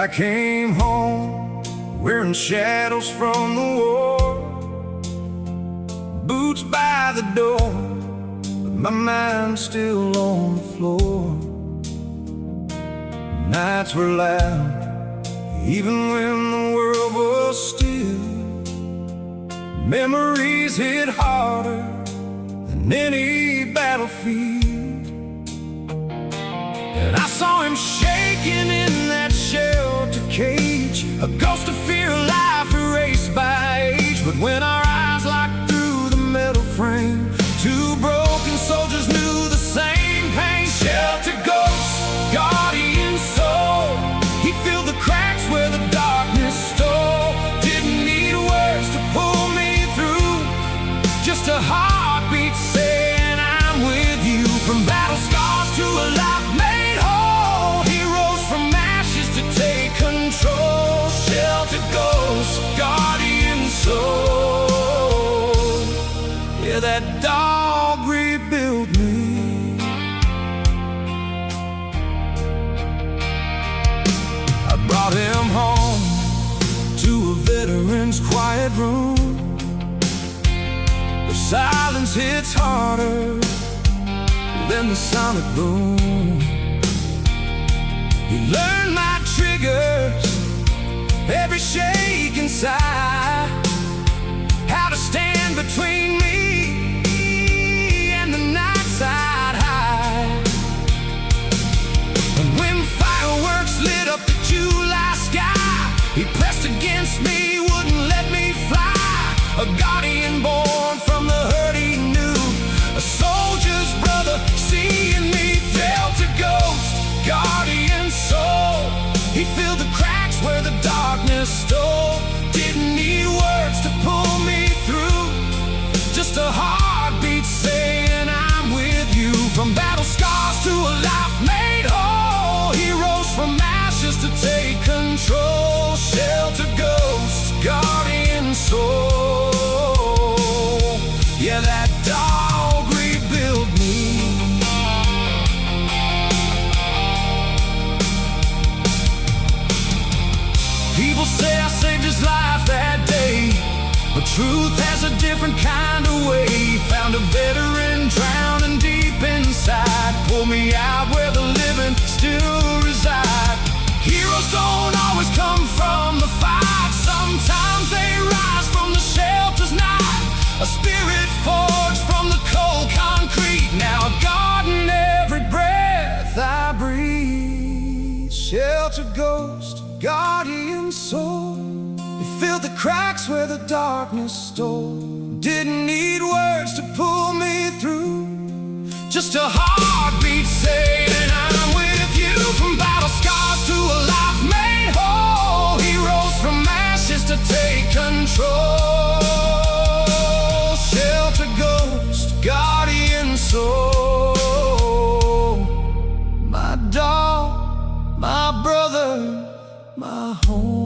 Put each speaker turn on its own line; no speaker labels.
I came home wearing shadows from the war, boots by the door, but my mind's still on the floor. Nights were loud, even when the world was still. Memories hit harder than any battlefield. And I saw him shaking in that shelter cage, a ghost of fear, life erased by age. But when our eyes locked through the metal frame, two broken soldiers knew the same pain. Shelter ghost, guardian soul, he filled the cracks where the darkness stole. Didn't need words to pull me through, just a heartbeat saying I'm with you. From battle scars to a life made whole, he rose from ashes to take control. Shelter ghost, guardian soul, yeah, that dog rebuilt me. I brought him home to a veteran's quiet room, where silence hits harder than the sonic boom. He learned my triggers, every shake inside, how to stand between me and the nights I'd hide. And when fireworks lit up the July sky, he pressed against me, wouldn't let me fly. A guardian born from the hurt he knew, a soldier's brother seeing me. Delta ghost, guardian soul, he filled the cracks where the darkness stole. Didn't need words to pull me through, just a heartbeat saying I'm with you. From battle scars to a life made whole, he rose from ashes to take control. Shelter ghost, guardian soul, yeah, that dog rebuilt me. People say I saved his life that day, but truth has a different kind of way. Found a veteran drowning deep inside, pulled me out where the living still reside. Heroes don't always come from the fight, sometimes they rise from the shelter's night. A spirit forged from the cold concrete, now a garden every breath I breathe. Shelter ghost, guardian soul, you filled the cracks where the darkness stole. Didn't need words to pull me through, just a heartbeat saying I'm with you. From battle scars to a life made whole, he rose from ashes to take control. Shelter ghost, guardian soul, my dog, my brother, my home.